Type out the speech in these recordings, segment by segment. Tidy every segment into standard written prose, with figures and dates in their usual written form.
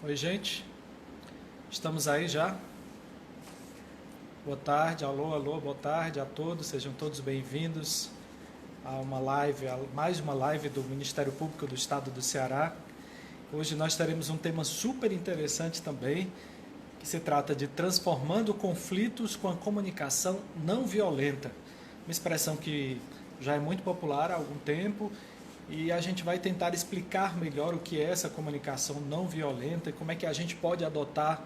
Oi, gente. Estamos aí já. Boa tarde, alô, alô, boa tarde a todos. Sejam todos bem-vindos a uma live, a mais uma live do Ministério Público do Estado do Ceará. Hoje nós teremos um tema super interessante também, que se trata de transformando conflitos com a comunicação não violenta. Uma expressão que já é muito popular há algum tempo e a gente vai tentar explicar melhor o que é essa comunicação não violenta e como é que a gente pode adotar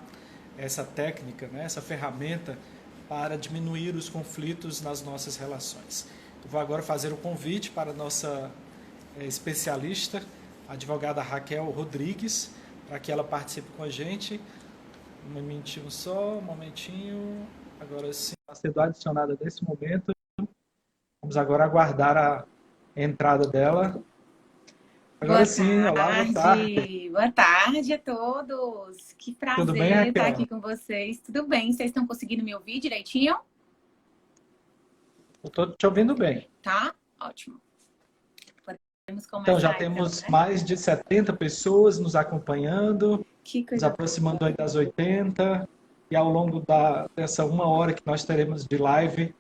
essa técnica, né, essa ferramenta para diminuir os conflitos nas nossas relações. Eu vou agora fazer o convite para a nossa especialista, a advogada Raquel Rodrigues, para que ela participe com a gente. Um momentinho só, um momentinho. Agora sim, está sendo adicionada nesse momento. Vamos agora aguardar a entrada dela. Agora Boa sim, olá, boa tarde. tarde, boa tarde a todos. Que Tudo bem, prazer estar Raquel? aqui com vocês. Tudo bem? Vocês estão conseguindo me ouvir direitinho? Eu estou te ouvindo bem. Tá? Ótimo. Podemos Então, já começar então, temos né? mais de 70 pessoas nos acompanhando, Que nos coisa boa. aproximando aí das 80, e ao longo dessa uma hora que nós teremos de live,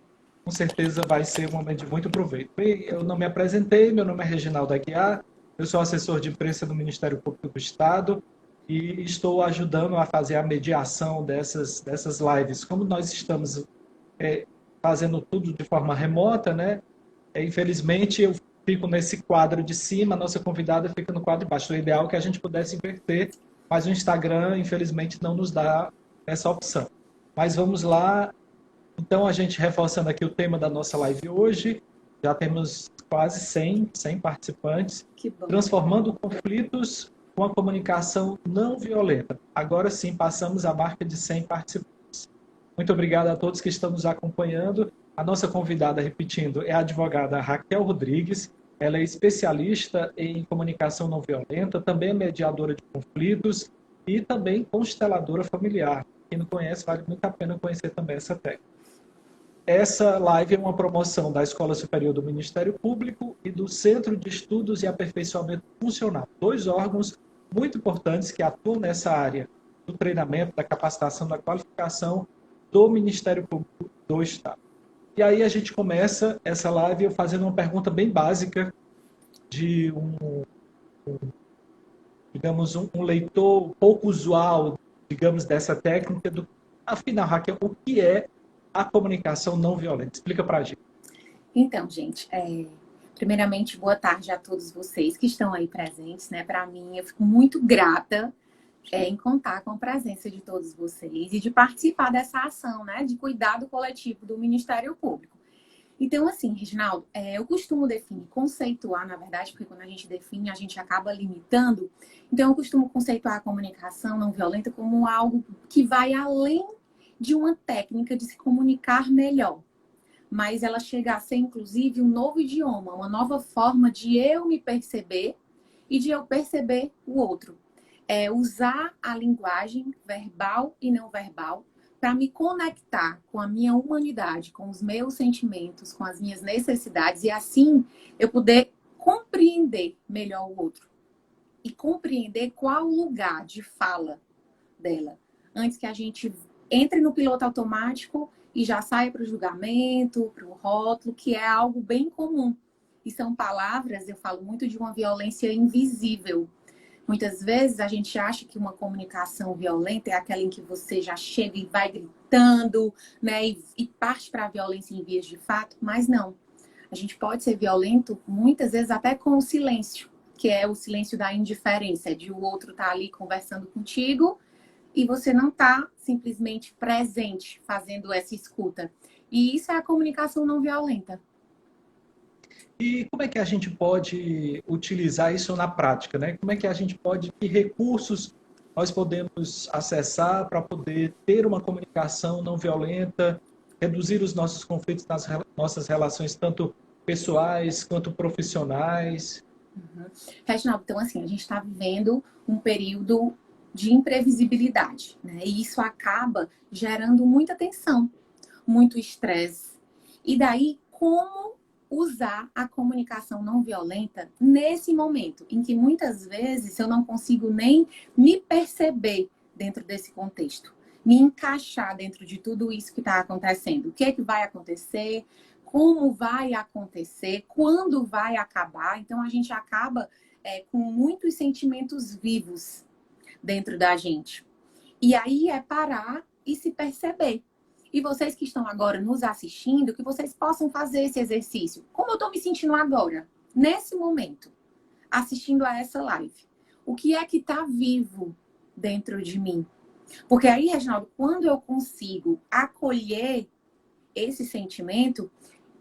com certeza vai ser um momento de muito proveito. Eu não me apresentei, meu nome é Reginaldo Aguiar, eu sou assessor de imprensa do Ministério Público do Estado e estou ajudando a fazer a mediação dessas lives. Como nós estamos é, fazendo tudo de forma remota, né? Infelizmente, eu fico nesse quadro de cima, a nossa convidada fica no quadro de baixo. O ideal é que a gente pudesse inverter, mas o Instagram, infelizmente, não nos dá essa opção. Mas vamos lá. Então, a gente reforçando aqui o tema da nossa live hoje, já temos quase 100 participantes, Que bom. transformando conflitos com a comunicação não violenta. Agora sim, passamos a marca de 100 participantes. Muito obrigado a todos que estão nos acompanhando. A nossa convidada, repetindo, é a advogada Raquel Rodrigues. Ela é especialista em comunicação não violenta, também é mediadora de conflitos e também consteladora familiar. Quem não conhece, vale muito a pena conhecer também essa técnica. Essa live é uma promoção da Escola Superior do Ministério Público e do Centro de Estudos e Aperfeiçoamento Funcional, dois órgãos muito importantes que atuam nessa área do treinamento, da capacitação, da qualificação do Ministério Público do Estado. E aí a gente começa essa live fazendo uma pergunta bem básica de digamos, um leitor pouco usual, digamos, dessa técnica. Afinal, Raquel, o que é a comunicação não violenta? Explica para a gente. Então, gente, primeiramente, boa tarde a todos vocês que estão aí presentes, né? Para mim, eu fico muito grata em contar com a presença de todos vocês e de participar dessa ação, né? De cuidado coletivo do Ministério Público. Então, assim, Reginaldo, eu costumo definir, conceituar, na verdade, porque quando a gente define, a gente acaba limitando. Então, eu costumo conceituar a comunicação não violenta como algo que vai além de uma técnica de se comunicar melhor. Mas ela chega a ser, inclusive, um novo idioma, uma nova forma de eu me perceber e de eu perceber o outro. Usar a linguagem verbal e não verbal para me conectar com a minha humanidade, com os meus sentimentos, com as minhas necessidades e assim eu poder compreender melhor o outro e compreender qual o lugar de fala dela, antes que a gente entre no piloto automático e já saia para o julgamento, para o rótulo, que é algo bem comum. E são palavras, eu falo muito de uma violência invisível. Muitas vezes a gente acha que uma comunicação violenta é aquela em que você já chega e vai gritando, né, e parte para a violência em vias de fato, mas não. A gente pode ser violento muitas vezes até com o silêncio, que é o silêncio da indiferença, de o outro estar ali conversando contigo e você não está simplesmente presente fazendo essa escuta. E isso é a comunicação não violenta. E como é que a gente pode utilizar isso na prática, né? Como é que a gente pode, que recursos nós podemos acessar para poder ter uma comunicação não violenta, reduzir os nossos conflitos nas nossas relações, tanto pessoais quanto profissionais? Uhum. Reginaldo, então assim, a gente está vivendo um período de imprevisibilidade, né? E isso acaba gerando muita tensão, muito estresse. E daí, como usar a comunicação não violenta nesse momento, em que muitas vezes eu não consigo nem me perceber dentro desse contexto, me encaixar dentro de tudo isso que está acontecendo. O que é que vai acontecer? Como vai acontecer? Quando vai acabar? Então, a gente acaba com muitos sentimentos vivos dentro da gente. E aí é parar e se perceber. E vocês que estão agora nos assistindo, que vocês possam fazer esse exercício. Como eu estou me sentindo agora, nesse momento, assistindo a essa live? O que é que está vivo dentro de mim? Porque aí, Reginaldo, quando eu consigo acolher esse sentimento,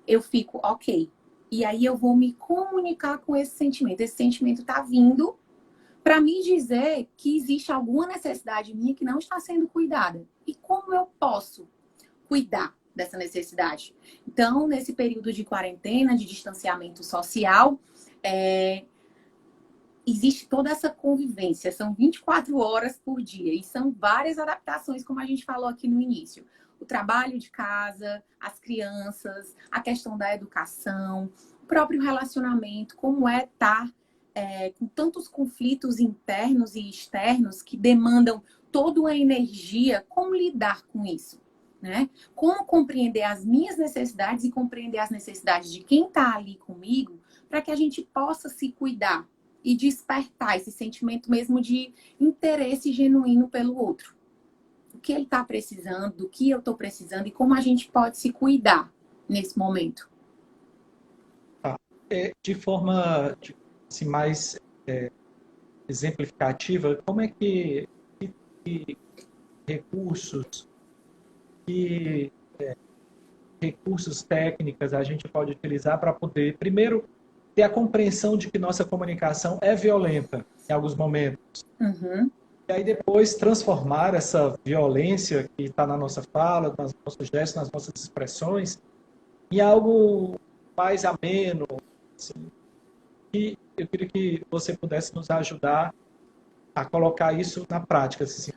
eu fico, ok. E aí eu vou me comunicar com esse sentimento. Esse sentimento está vindo para me dizer que existe alguma necessidade minha que não está sendo cuidada. E como eu posso cuidar dessa necessidade? Então, nesse período de quarentena, de distanciamento social, existe toda essa convivência. São 24 horas por dia e são várias adaptações, como a gente falou aqui no início. O trabalho de casa, as crianças, a questão da educação, o próprio relacionamento, como é estar com tantos conflitos internos e externos que demandam toda uma energia. Como lidar com isso? Né? Como compreender as minhas necessidades e compreender as necessidades de quem está ali comigo, para que a gente possa se cuidar e despertar esse sentimento mesmo de interesse genuíno pelo outro. O que ele está precisando, do que eu estou precisando e como a gente pode se cuidar nesse momento. De forma assim, mais exemplificativa, como é que recursos e recursos técnicos a gente pode utilizar para poder, primeiro, ter a compreensão de que nossa comunicação é violenta em alguns momentos. Uhum. E aí depois transformar essa violência que está na nossa fala, nos nossos gestos, nas nossas expressões, em algo mais ameno. Assim. E eu queria que você pudesse nos ajudar a colocar isso na prática. Assim.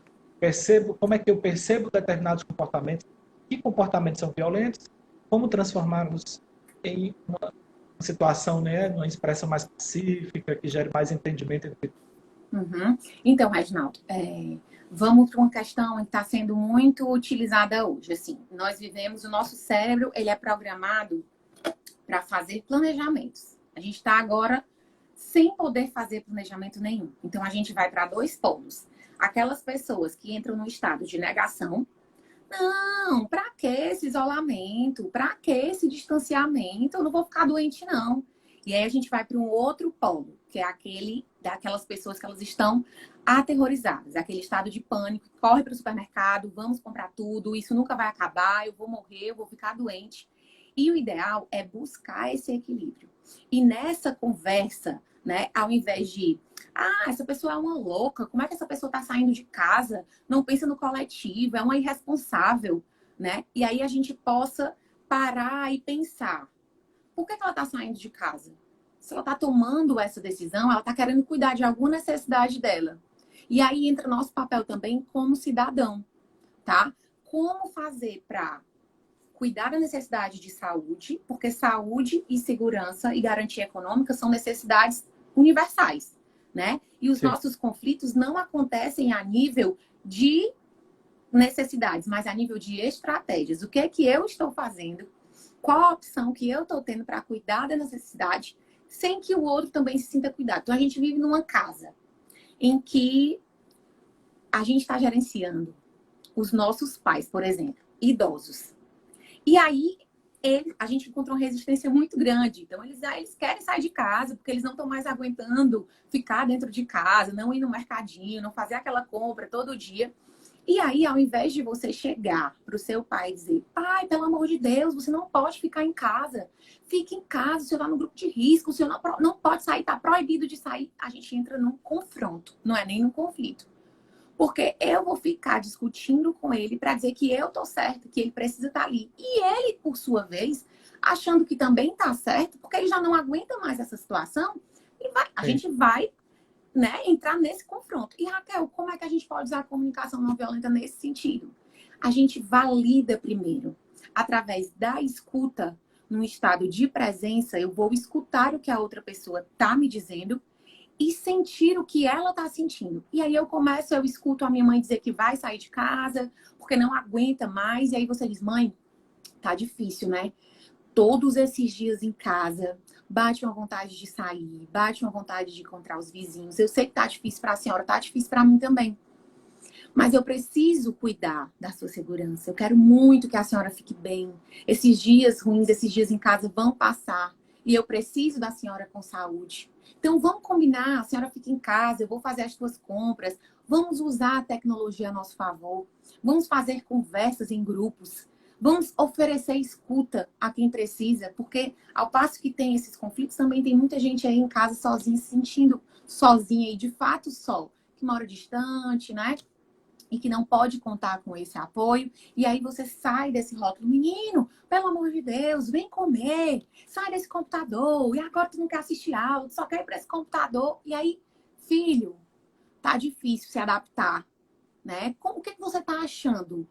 Como é que eu percebo determinados comportamentos, que comportamentos são violentos, como transformá-los em uma situação, né, uma expressão mais pacífica, que gere mais entendimento entre. Uhum. Então, Reginaldo, vamos para uma questão que está sendo muito utilizada hoje. Assim, nós vivemos, o nosso cérebro, ele é programado para fazer planejamentos. A gente está agora sem poder fazer planejamento nenhum. Então, a gente vai para dois polos. Aquelas pessoas que entram no estado de negação. Não, para que esse isolamento? Para que esse distanciamento? Eu não vou ficar doente, não. E aí a gente vai para um outro polo, que é aquele daquelas pessoas que elas estão aterrorizadas, aquele estado de pânico, corre para o supermercado, vamos comprar tudo, isso nunca vai acabar, eu vou morrer, eu vou ficar doente. E o ideal é buscar esse equilíbrio. E nessa conversa, né, ao invés de essa pessoa é uma louca, como é que essa pessoa está saindo de casa? Não pensa no coletivo, é uma irresponsável, né? E aí a gente possa parar e pensar, por que ela está saindo de casa? Se ela está tomando essa decisão, ela está querendo cuidar de alguma necessidade dela. E aí entra nosso papel também como cidadão, tá? Como fazer para cuidar da necessidade de saúde, porque saúde e segurança e garantia econômica são necessidades universais, né? E os nossos conflitos não acontecem a nível de necessidades, mas a nível de estratégias. O que é que eu estou fazendo? Qual a opção que eu estou tendo para cuidar da necessidade sem que o outro também se sinta cuidado? Então, a gente vive numa casa em que a gente está gerenciando os nossos pais, por exemplo, idosos. E aí, a gente encontrou uma resistência muito grande. Então, eles querem sair de casa porque eles não estão mais aguentando ficar dentro de casa, não ir no mercadinho, não fazer aquela compra todo dia. E aí, ao invés de você chegar para o seu pai e dizer, pai, pelo amor de Deus, você não pode ficar em casa. Fique em casa, o senhor está no grupo de risco, o senhor não pode sair, está proibido de sair. A gente entra num confronto, não é nem num conflito. Porque eu vou ficar discutindo com ele para dizer que eu tô certo, que ele precisa estar ali. E ele, por sua vez, achando que também tá certo, porque ele já não aguenta mais essa situação, a gente vai, né, entrar nesse confronto. E, Raquel, como é que a gente pode usar a comunicação não violenta nesse sentido? A gente valida primeiro, através da escuta, num estado de presença, eu vou escutar o que a outra pessoa está me dizendo e sentir o que ela está sentindo. E aí eu escuto a minha mãe dizer que vai sair de casa porque não aguenta mais. E aí você diz, mãe, tá difícil, né? Todos esses dias em casa, bate uma vontade de sair, bate uma vontade de encontrar os vizinhos. Eu sei que tá difícil para a senhora, tá difícil para mim também. Mas eu preciso cuidar da sua segurança. Eu quero muito que a senhora fique bem. Esses dias ruins, esses dias em casa vão passar. E eu preciso da senhora com saúde. Então, vamos combinar. A senhora fica em casa, eu vou fazer as suas compras. Vamos usar a tecnologia a nosso favor. Vamos fazer conversas em grupos. Vamos oferecer escuta a quem precisa. Porque, ao passo que tem esses conflitos, também tem muita gente aí em casa sozinha, se sentindo sozinha e, de fato, só. Que mora distante, né? E que não pode contar com esse apoio. E aí você sai desse rótulo, menino, pelo amor de Deus, vem comer, sai desse computador, e agora tu não quer assistir aula, tu só quer ir para esse computador. E aí, filho, tá difícil se adaptar, né? O que você tá achando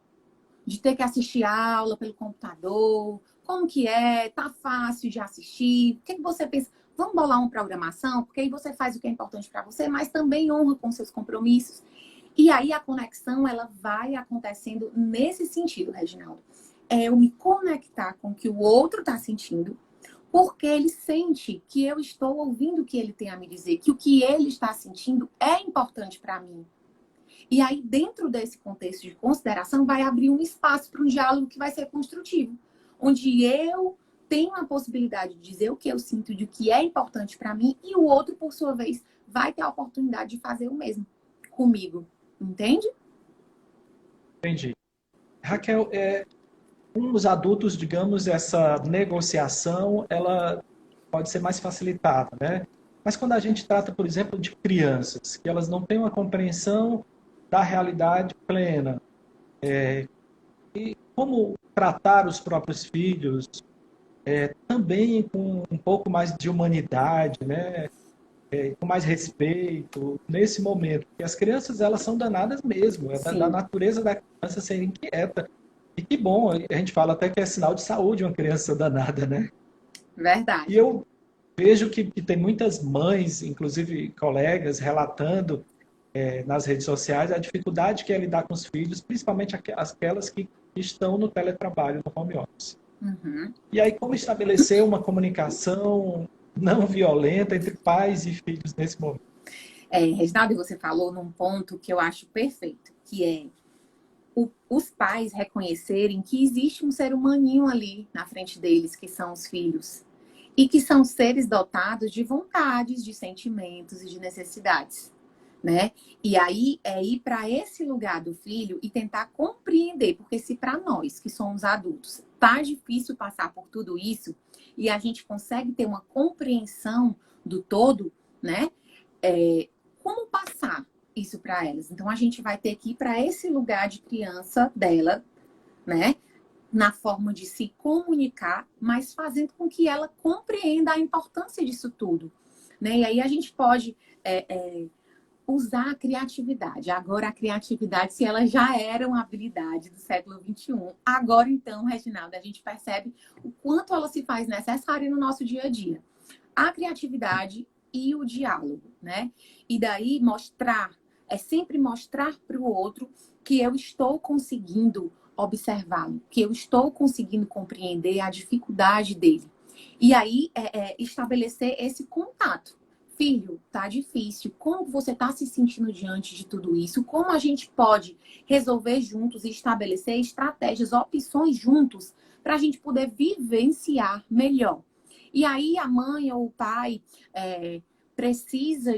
de ter que assistir aula pelo computador? Como que é? Tá fácil de assistir? O que você pensa? Vamos bolar uma programação, porque aí você faz o que é importante para você, mas também honra com seus compromissos. E aí a conexão, ela vai acontecendo nesse sentido, Reginaldo. É eu me conectar com o que o outro está sentindo, porque ele sente que eu estou ouvindo o que ele tem a me dizer, que o que ele está sentindo é importante para mim. E aí, dentro desse contexto de consideração, vai abrir um espaço para um diálogo que vai ser construtivo, onde eu tenho a possibilidade de dizer o que eu sinto, de o que é importante para mim, e o outro, por sua vez, vai ter a oportunidade de fazer o mesmo comigo. Entende? Entendi. Raquel, com os adultos, digamos, essa negociação, ela pode ser mais facilitada, né? Mas quando a gente trata, por exemplo, de crianças, que elas não têm uma compreensão da realidade plena, e como tratar os próprios filhos também com um pouco mais de humanidade, né? Com mais respeito nesse momento, porque as crianças elas são danadas mesmo, é da natureza da criança ser inquieta. E que bom, a gente fala até que é sinal de saúde uma criança danada, né? Verdade. E eu vejo que tem muitas mães, inclusive colegas, relatando nas redes sociais a dificuldade que é lidar com os filhos, principalmente aquelas que estão no teletrabalho, no home office. Uhum. E aí, como estabelecer uma comunicação não violenta entre pais e filhos nesse momento? Reginaldo, você falou num ponto que eu acho perfeito, que é os pais reconhecerem que existe um ser humaninho ali na frente deles, que são os filhos, e que são seres dotados de vontades, de sentimentos e de necessidades, né? E aí é ir para esse lugar do filho e tentar compreender, porque se para nós que somos adultos tá difícil passar por tudo isso e a gente consegue ter uma compreensão do todo, né? Como passar isso para elas? Então a gente vai ter que ir para esse lugar de criança dela, né? Na forma de se comunicar, mas fazendo com que ela compreenda a importância disso tudo, né? E aí a gente pode usar a criatividade. Agora a criatividade, se ela já era uma habilidade do século XXI, agora então, Reginaldo, a gente percebe o quanto ela se faz necessária no nosso dia a dia. A criatividade e o diálogo, né? E daí sempre mostrar para o outro que eu estou conseguindo observá-lo, que eu estou conseguindo compreender a dificuldade dele. E aí estabelecer esse contato. Filho, tá difícil. Como você tá se sentindo diante de tudo isso? Como a gente pode resolver juntos e estabelecer estratégias, opções juntos para a gente poder vivenciar melhor? E aí a mãe ou o pai precisa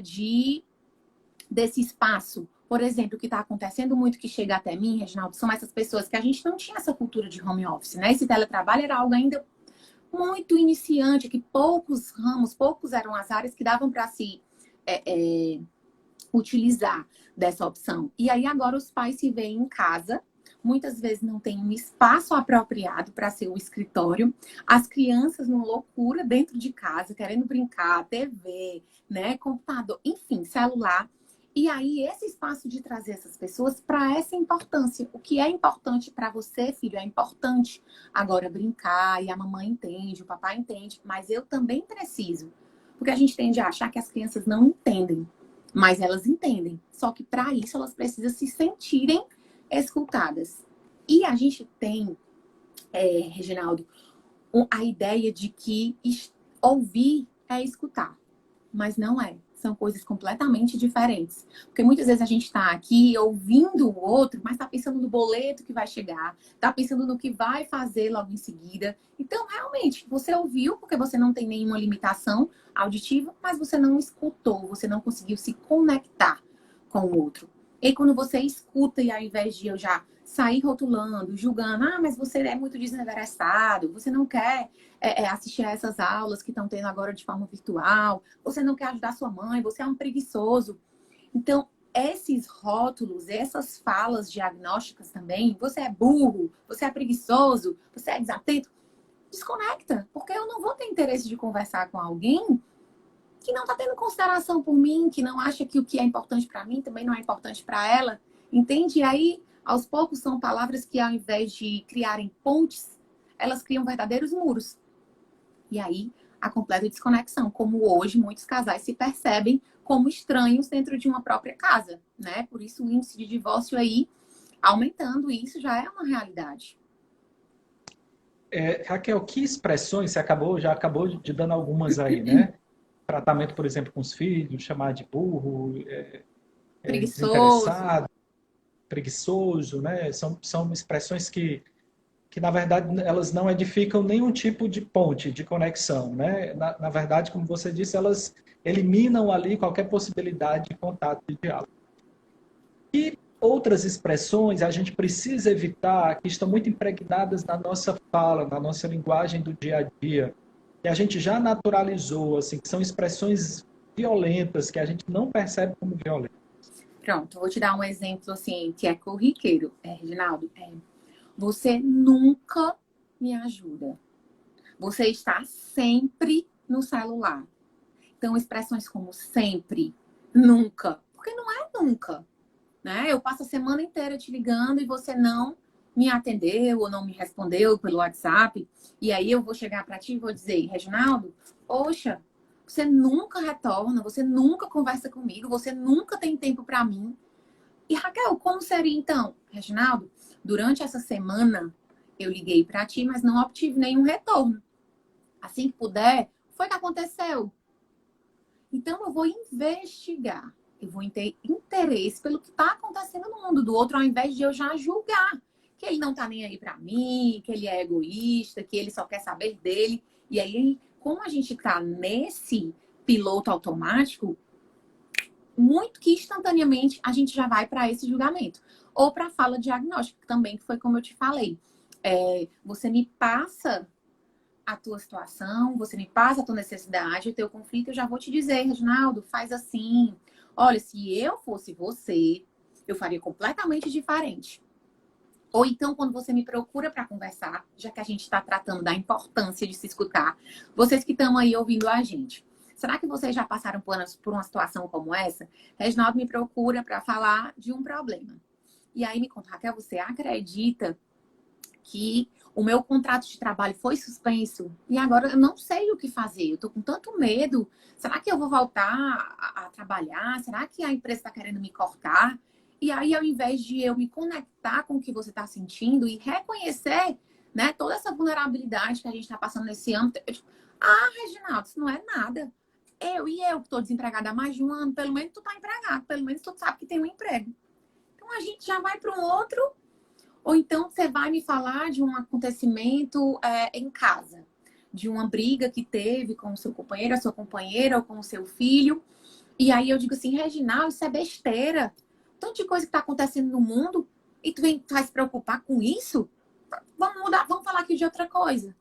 desse espaço. Por exemplo, o que está acontecendo muito que chega até mim, Reginaldo, são essas pessoas que a gente não tinha essa cultura de home office, né? Esse teletrabalho era algo ainda muito iniciante, que poucos ramos, poucos eram as áreas que davam para se utilizar dessa opção. E aí agora os pais se veem em casa, muitas vezes não tem um espaço apropriado para ser o escritório, as crianças numa loucura dentro de casa, querendo brincar, TV, né, computador, enfim, celular. E aí, esse espaço de trazer essas pessoas para essa importância. O que é importante para você, filho, é importante agora brincar, e a mamãe entende, o papai entende, mas eu também preciso. Porque a gente tende a achar que as crianças não entendem, mas elas entendem. Só que para isso elas precisam se sentirem escutadas. E a gente tem, Reginaldo, a ideia de que ouvir é escutar, mas não é. São coisas completamente diferentes. Porque muitas vezes a gente está aqui ouvindo o outro, mas está pensando no boleto que vai chegar, está pensando no que vai fazer logo em seguida. Então, realmente, você ouviu porque você não tem nenhuma limitação auditiva, mas você não escutou, você não conseguiu se conectar com o outro. E quando você escuta, e ao invés de eu já sair rotulando, julgando, mas você é muito desinteressado, você não quer assistir a essas aulas que estão tendo agora de forma virtual, você não quer ajudar sua mãe, você é um preguiçoso. Então, esses rótulos, essas falas diagnósticas também, você é burro, você é preguiçoso, você é desatento, desconecta, porque eu não vou ter interesse de conversar com alguém que não está tendo consideração por mim, que não acha que o que é importante para mim também não é importante para ela, entende? E aí, aos poucos, são palavras que, ao invés de criarem pontes, elas criam verdadeiros muros. E aí, a completa desconexão, como hoje muitos casais se percebem como estranhos dentro de uma própria casa, né? Por isso o índice de divórcio aí aumentando, e isso já é uma realidade. Raquel, que expressões, você já acabou de dando algumas aí, né? Tratamento, por exemplo, com os filhos, chamar de burro, Preguiçoso. desinteressado, preguiçoso, né? São expressões que, na verdade, elas não edificam nenhum tipo de ponte, de conexão, né? Na verdade, como você disse, elas eliminam ali qualquer possibilidade de contato, de diálogo. E outras expressões a gente precisa evitar, que estão muito impregnadas na nossa fala, na nossa linguagem do dia a dia, que a gente já naturalizou, assim, que são expressões violentas, que a gente não percebe como violentas. Pronto, vou te dar um exemplo assim, que é corriqueiro, Reginaldo. Você nunca me ajuda. Você está sempre no celular. Então, expressões como sempre, nunca. Porque não é nunca, né? Eu passo a semana inteira te ligando e você não me atendeu ou não me respondeu pelo WhatsApp. E aí eu vou chegar para ti e vou dizer, Reginaldo, poxa, você nunca retorna, você nunca conversa comigo, você nunca tem tempo para mim. E Raquel, como seria então? Reginaldo, durante essa semana eu liguei para ti, mas não obtive nenhum retorno. Assim que puder, foi o que aconteceu. Então eu vou investigar. Eu vou ter interesse pelo que está acontecendo no mundo do outro, ao invés de eu já julgar que ele não está nem aí para mim, que ele é egoísta, que ele só quer saber dele. E aí, como a gente está nesse piloto automático, muito que instantaneamente a gente já vai para esse julgamento. Ou para a fala diagnóstica também, que foi como eu te falei. Você me passa a tua situação, você me passa a tua necessidade, o teu conflito, eu já vou te dizer, Reginaldo, faz assim. Olha, se eu fosse você, eu faria completamente diferente. Ou então, quando você me procura para conversar, já que a gente está tratando da importância de se escutar, vocês que estão aí ouvindo a gente, será que vocês já passaram por uma situação como essa? Reginaldo me procura para falar de um problema. E aí me conta, Raquel, você acredita que o meu contrato de trabalho foi suspenso e agora eu não sei o que fazer. Eu tô com tanto medo. Será que eu vou voltar a trabalhar? Será que a empresa está querendo me cortar? E aí, ao invés de eu me conectar com o que você está sentindo e reconhecer, né, toda essa vulnerabilidade que a gente está passando nesse âmbito, eu digo, Reginaldo, isso não é nada. Eu que estou desempregada há mais de um ano, pelo menos tu tá empregado, pelo menos tu sabe que tem um emprego. Então a gente já vai para um outro. Ou então você vai me falar de um acontecimento em casa, de uma briga que teve com o seu companheiro, a sua companheira, ou com o seu filho. E aí eu digo assim, Reginaldo, isso é besteira. Tanto de coisa que está acontecendo no mundo e tu vai se preocupar com isso? Vamos mudar, vamos falar aqui de outra coisa.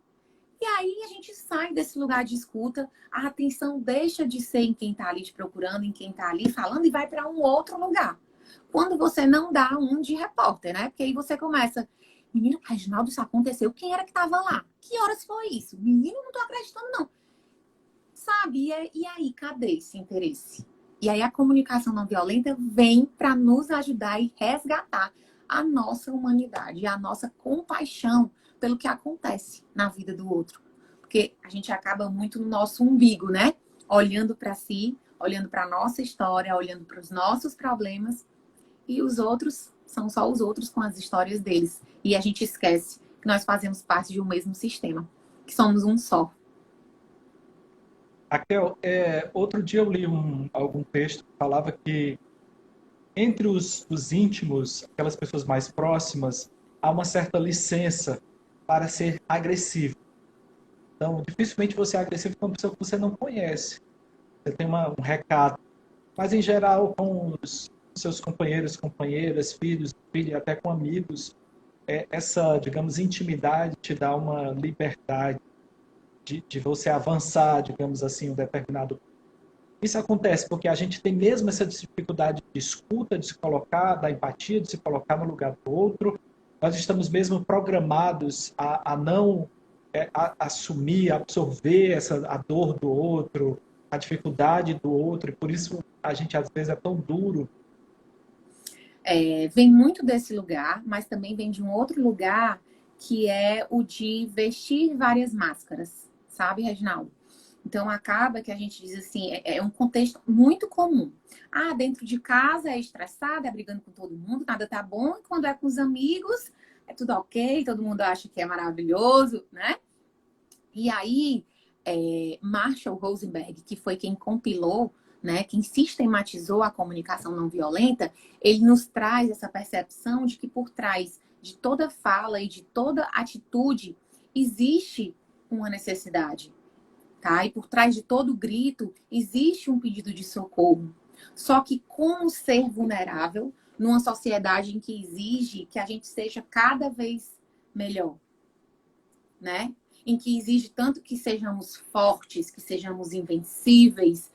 E aí a gente sai desse lugar de escuta, a atenção deixa de ser em quem está ali te procurando, em quem está ali falando e vai para um outro lugar. Quando você não dá um de repórter, né? Porque aí você começa, menino, Reginaldo, isso aconteceu, quem era que estava lá? Que horas foi isso? Menino, não tô acreditando não. Sabe? E aí, cadê esse interesse? E aí a comunicação não violenta vem para nos ajudar e resgatar a nossa humanidade, a nossa compaixão pelo que acontece na vida do outro. Porque a gente acaba muito no nosso umbigo, né? Olhando para si, olhando para a nossa história, olhando para os nossos problemas, e os outros são só os outros com as histórias deles. E a gente esquece que nós fazemos parte de um mesmo sistema, que somos um só. Raquel, outro dia eu li algum texto que falava que entre os íntimos, aquelas pessoas mais próximas, há uma certa licença para ser agressivo. Então, dificilmente você é agressivo com uma pessoa que você não conhece. Você tem um recado. Mas, em geral, com os seus companheiros, companheiras, filhos, filha, até com amigos, essa, digamos, intimidade te dá uma liberdade de você avançar, digamos assim, um determinado. Isso acontece porque a gente tem mesmo essa dificuldade de escuta, de se colocar, da empatia, de se colocar no lugar do outro. Nós estamos mesmo programados a não assumir, absorver a dor do outro, a dificuldade do outro, e por isso a gente às vezes é tão duro. Vem muito desse lugar, mas também vem de um outro lugar que é o de vestir várias máscaras, sabe, Reginaldo? Então acaba que a gente diz assim, é um contexto muito comum. Ah, dentro de casa é estressada, é brigando com todo mundo, nada tá bom, e quando é com os amigos, é tudo ok, todo mundo acha que é maravilhoso, né? E aí, Marshall Rosenberg, que foi quem compilou, né, quem sistematizou a comunicação não violenta, ele nos traz essa percepção de que por trás de toda fala e de toda atitude existe uma necessidade, tá? E por trás de todo grito existe um pedido de socorro. Só que como ser vulnerável numa sociedade em que exige que a gente seja cada vez melhor, né? Em que exige tanto que sejamos fortes, que sejamos invencíveis,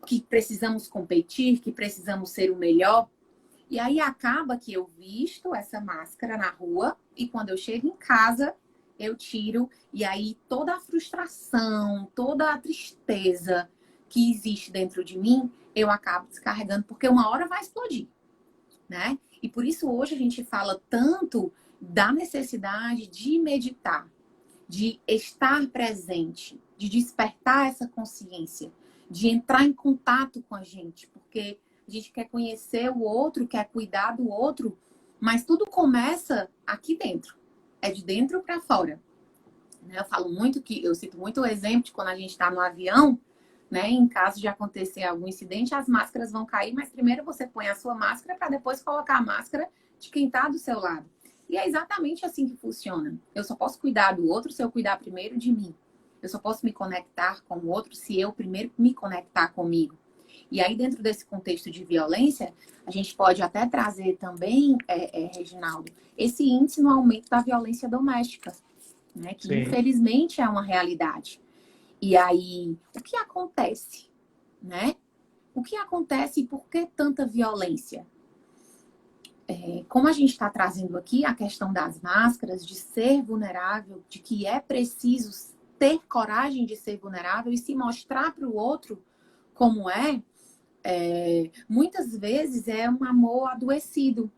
que precisamos competir, que precisamos ser o melhor. E aí acaba que eu visto essa máscara na rua e quando eu chego em casa, eu tiro. E aí toda a frustração, toda a tristeza que existe dentro de mim, eu acabo descarregando, porque uma hora vai explodir, né? E por isso hoje a gente fala tanto da necessidade de meditar, de estar presente, de despertar essa consciência, de entrar em contato com a gente, porque a gente quer conhecer o outro, quer cuidar do outro, mas tudo começa aqui dentro, é de dentro para fora. Eu falo muito eu cito muito o exemplo de quando a gente está no avião, né? Em caso de acontecer algum incidente, as máscaras vão cair, mas primeiro você põe a sua máscara para depois colocar a máscara de quem está do seu lado. E é exatamente assim que funciona. Eu só posso cuidar do outro se eu cuidar primeiro de mim. Eu só posso me conectar com o outro se eu primeiro me conectar comigo. E aí, dentro desse contexto de violência, a gente pode até trazer também, Reginaldo, esse índice no aumento da violência doméstica, né? Que Sim. infelizmente é uma realidade. E aí, o que acontece, né? O que acontece e por que tanta violência? Como a gente está trazendo aqui a questão das máscaras, de ser vulnerável, de que é preciso ter coragem de ser vulnerável e se mostrar para o outro como muitas vezes é um amor adoecido.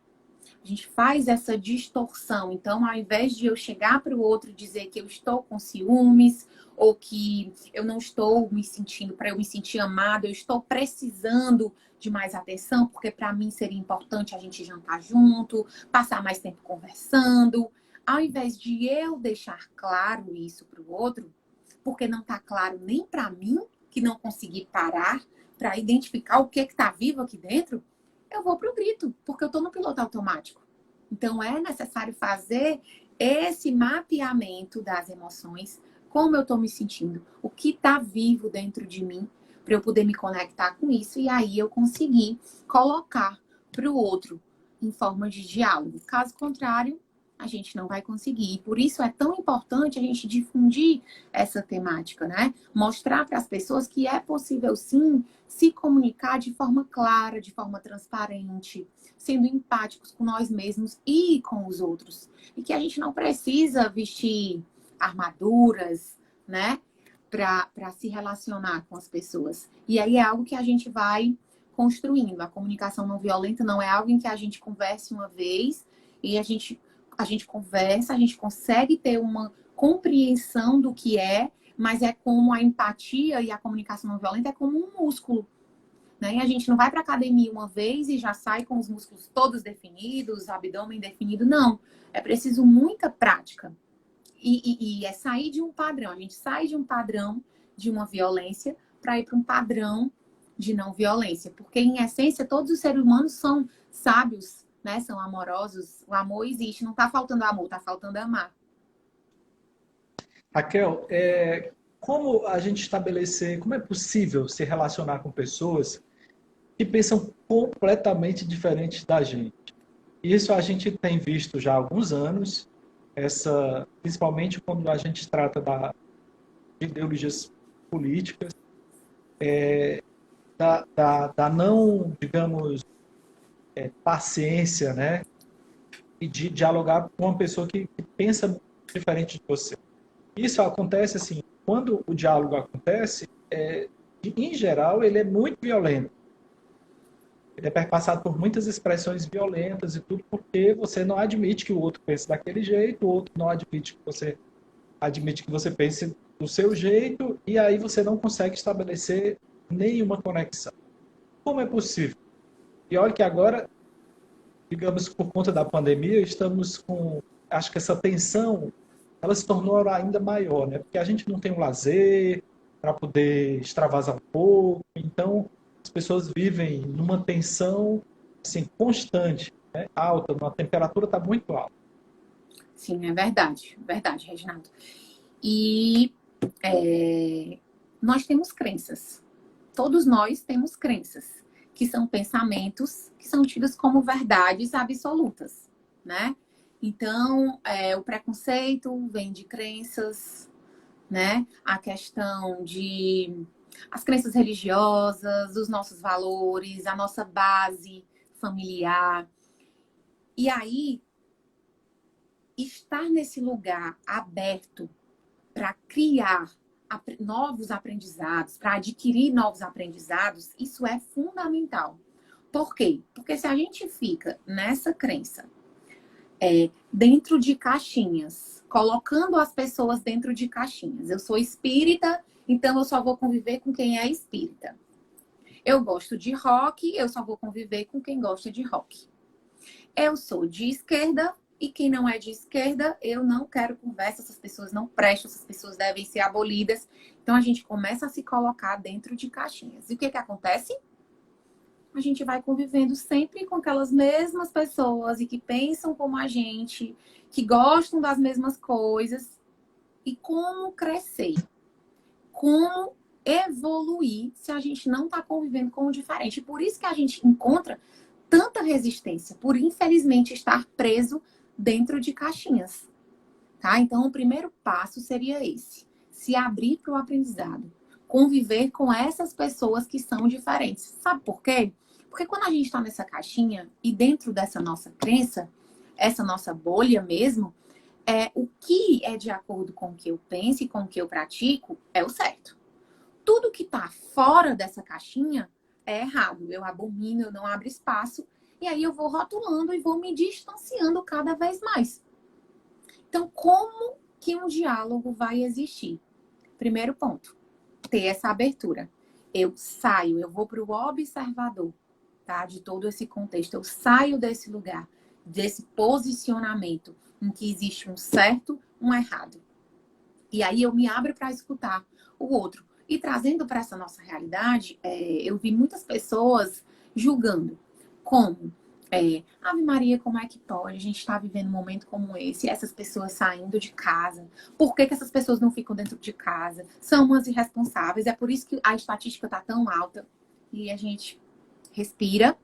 A gente faz essa distorção. Então, ao invés de eu chegar para o outro e dizer que eu estou com ciúmes ou que eu não estou me sentindo, para eu me sentir amado, eu estou precisando de mais atenção, porque para mim seria importante a gente jantar junto, passar mais tempo conversando. Ao invés de eu deixar claro isso para o outro, porque não está claro nem para mim, que não consegui parar para identificar o que está vivo aqui dentro, eu vou para o grito, porque eu estou no piloto automático. Então, é necessário fazer esse mapeamento das emoções, como eu estou me sentindo, o que está vivo dentro de mim, para eu poder me conectar com isso e aí eu conseguir colocar para o outro em forma de diálogo. Caso contrário, a gente não vai conseguir. E por isso é tão importante a gente difundir essa temática, né? Mostrar para as pessoas que é possível, sim, se comunicar de forma clara, de forma transparente, sendo empáticos com nós mesmos e com os outros. E que a gente não precisa vestir armaduras, né? Para se relacionar com as pessoas. E aí é algo que a gente vai construindo. A comunicação não violenta não é algo em que a gente converse uma vez e a gente conversa, a gente consegue ter uma compreensão do que é, mas é como a empatia e a comunicação não violenta é como um músculo, né? E a gente não vai para academia uma vez e já sai com os músculos todos definidos, abdômen definido, não. É preciso muita prática. E é sair de um padrão. A gente sai de um padrão de uma violência para ir para um padrão de não violência. Porque, em essência, todos os seres humanos são sábios, né? São amorosos. O amor existe. Não está faltando amor, está faltando amar. Raquel, como a gente estabelecer, como é possível se relacionar com pessoas que pensam completamente diferentes da gente? Isso a gente tem visto já há alguns anos, principalmente quando a gente trata de ideologias políticas, da não, digamos, paciência, né? E de dialogar com uma pessoa que pensa diferente de você. Isso acontece assim, quando o diálogo acontece, em geral, ele é muito violento. Ele é perpassado por muitas expressões violentas e tudo porque você não admite que o outro pense daquele jeito, o outro não admite que você pense do seu jeito, e aí você não consegue estabelecer nenhuma conexão. Como é possível? E olha que agora, digamos, por conta da pandemia, estamos com, acho que essa tensão, ela se tornou ainda maior, né? Porque a gente não tem um lazer para poder extravasar um pouco, então as pessoas vivem numa tensão assim, constante, né? Alta, a temperatura está muito alta. Sim, é verdade, Reginaldo. E nós temos crenças. Todos nós temos crenças, que são pensamentos que são tidos como verdades absolutas, né? Então, o preconceito vem de crenças, né? A questão de as crenças religiosas, os nossos valores, a nossa base familiar. E aí, estar nesse lugar aberto para criar novos aprendizados, para adquirir novos aprendizados, isso é fundamental. Por quê? Porque se a gente fica nessa crença, dentro de caixinhas, colocando as pessoas dentro de caixinhas. Eu sou espírita, então eu só vou conviver com quem é espírita. Eu gosto de rock, eu só vou conviver com quem gosta de rock. Eu sou de esquerda, e quem não é de esquerda, eu não quero conversa, essas pessoas não prestam, essas pessoas devem ser abolidas. Então a gente começa a se colocar dentro de caixinhas. E o que acontece? A gente vai convivendo sempre com aquelas mesmas pessoas e que pensam como a gente, que gostam das mesmas coisas. E como crescer? Como evoluir se a gente não está convivendo com o diferente? Por isso que a gente encontra tanta resistência, por infelizmente estar preso dentro de caixinhas, tá? Então, o primeiro passo seria esse: se abrir para o aprendizado, conviver com essas pessoas que são diferentes. Sabe por quê? Porque quando a gente está nessa caixinha e dentro dessa nossa crença, essa nossa bolha mesmo, o que é de acordo com o que eu penso e com o que eu pratico é o certo. Tudo que está fora dessa caixinha é errado. Eu abomino, eu não abro espaço. E aí eu vou rotulando e vou me distanciando cada vez mais. Então, como que um diálogo vai existir? Primeiro ponto, ter essa abertura. Eu saio, eu vou para o observador, tá? De todo esse contexto. Eu saio desse lugar, desse posicionamento em que existe um certo, um errado. E aí eu me abro para escutar o outro. E trazendo para essa nossa realidade, eu vi muitas pessoas julgando. Como? Ave Maria, como é que pode? A gente está vivendo um momento como esse, essas pessoas saindo de casa. Por que essas pessoas não ficam dentro de casa? São umas irresponsáveis. É por isso que a estatística está tão alta. E a gente respira.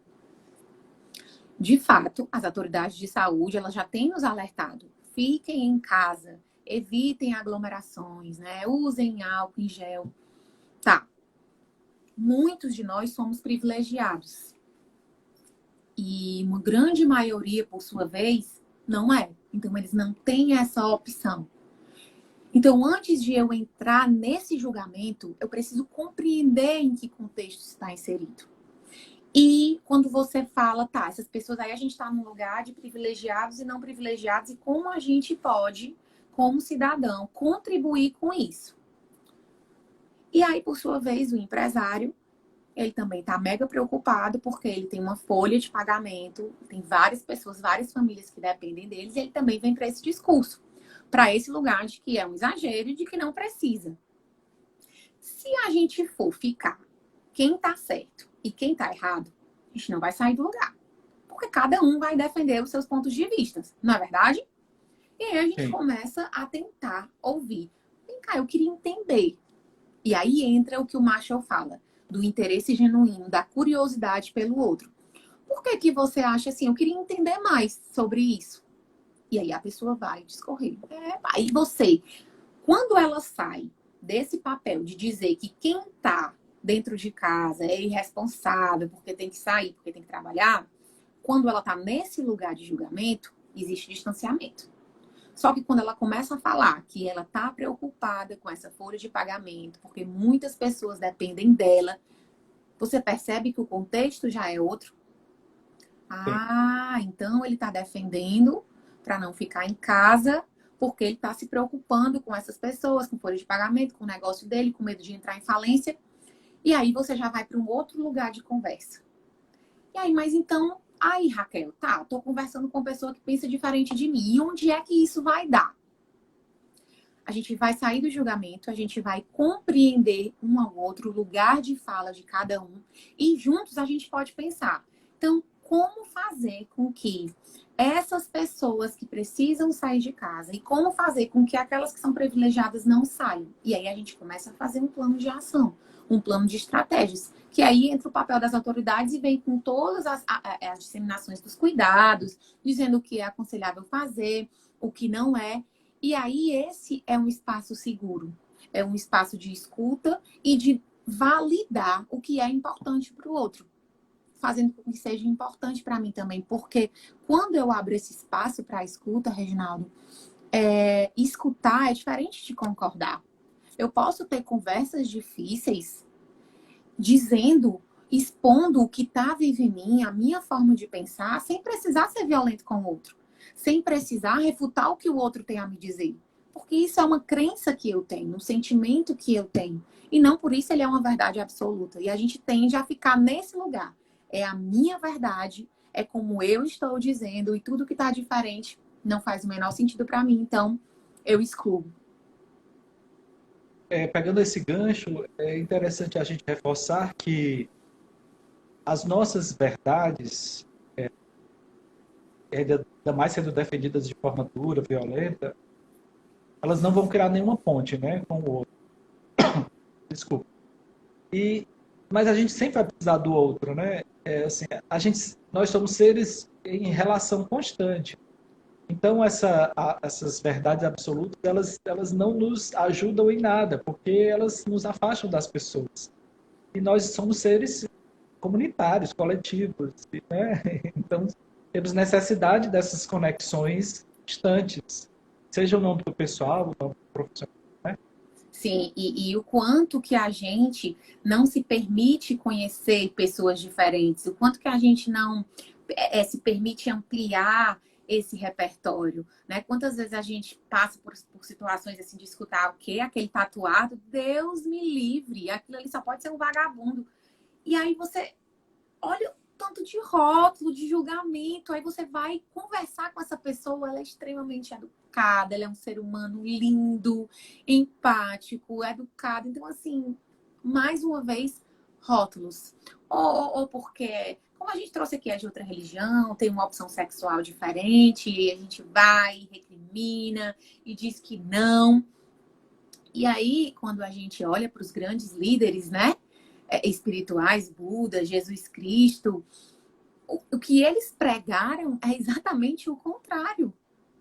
De fato, as autoridades de saúde, elas já têm nos alertado. Fiquem em casa, evitem aglomerações, né? Usem álcool em gel. Tá. Muitos de nós somos privilegiados. E uma grande maioria, por sua vez, não é. Então, eles não têm essa opção. Então, antes de eu entrar nesse julgamento, eu preciso compreender em que contexto está inserido. E quando você fala, tá, essas pessoas aí a gente está num lugar de privilegiados e não privilegiados, e como a gente pode, como cidadão, contribuir com isso? E aí, por sua vez, o empresário, ele também está mega preocupado porque ele tem uma folha de pagamento, tem várias pessoas, várias famílias que dependem deles, e ele também vem para esse discurso, para esse lugar de que é um exagero e de que não precisa. Se a gente for ficar quem está certo e quem está errado, a gente não vai sair do lugar. Porque cada um vai defender os seus pontos de vista, não é verdade? E aí a gente Sim. começa a tentar ouvir. Vem cá, eu queria entender. E aí entra o que o Marshall fala, do interesse genuíno, da curiosidade pelo outro. Por que que você acha assim? Eu queria entender mais sobre isso. E aí a pessoa vai discorrer. Aí você, quando ela sai desse papel de dizer que quem está dentro de casa é irresponsável porque tem que sair, porque tem que trabalhar, quando ela está nesse lugar de julgamento, existe distanciamento. Só que quando ela começa a falar que ela está preocupada com essa folha de pagamento, porque muitas pessoas dependem dela, você percebe que o contexto já é outro. Sim. Ah, então ele está defendendo para não ficar em casa, porque ele está se preocupando com essas pessoas, com folha de pagamento, com o negócio dele, com medo de entrar em falência. E aí você já vai para um outro lugar de conversa. E aí, mas então, aí, Raquel, tá, tô conversando com uma pessoa que pensa diferente de mim. E onde é que isso vai dar? A gente vai sair do julgamento, a gente vai compreender um ao outro, o lugar de fala de cada um, e juntos a gente pode pensar. Então, como fazer com que essas pessoas que precisam sair de casa e como fazer com que aquelas que são privilegiadas não saiam? E aí a gente começa a fazer um plano de ação, um plano de estratégias, que aí entra o papel das autoridades e vem com todas as disseminações dos cuidados, dizendo o que é aconselhável fazer, o que não é. E aí esse é um espaço seguro, é um espaço de escuta e de validar o que é importante para o outro, fazendo com que seja importante para mim também, porque quando eu abro esse espaço para a escuta, Reginaldo, escutar é diferente de concordar. Eu posso ter conversas difíceis, dizendo, expondo o que está vivo em mim, a minha forma de pensar, sem precisar ser violento com o outro, sem precisar refutar o que o outro tem a me dizer. Porque isso é uma crença que eu tenho, um sentimento que eu tenho. E não por isso ele é uma verdade absoluta. E a gente tende a ficar nesse lugar. É a minha verdade, é como eu estou dizendo, e tudo que está diferente não faz o menor sentido para mim. Então, eu excluo. Pegando esse gancho, é interessante a gente reforçar que as nossas verdades, ainda mais sendo defendidas de forma dura, violenta, elas não vão criar nenhuma ponte, né, com o outro. Desculpa. Mas a gente sempre vai precisar do outro, né? Assim, nós somos seres em relação constante. Então, essas verdades absolutas, elas não nos ajudam em nada, porque elas nos afastam das pessoas. E nós somos seres comunitários, coletivos, né? Então, temos necessidade dessas conexões constantes, seja no âmbito pessoal, no âmbito profissional, né? Sim, e o quanto que a gente não se permite conhecer pessoas diferentes, o quanto que a gente não se permite ampliar esse repertório, né? Quantas vezes a gente passa por situações assim de escutar o quê? Aquele tatuado, Deus me livre, aquilo ali só pode ser um vagabundo. E aí você olha o tanto de rótulo, de julgamento, aí você vai conversar com essa pessoa, ela é extremamente educada, ela é um ser humano lindo, empático, educado. Então, assim, mais uma vez, rótulos. Ou porque, como a gente trouxe aqui, é de outra religião, tem uma opção sexual diferente, e a gente vai, recrimina e diz que não. E aí, quando a gente olha para os grandes líderes, né? Espirituais, Buda, Jesus Cristo, o que eles pregaram é exatamente o contrário,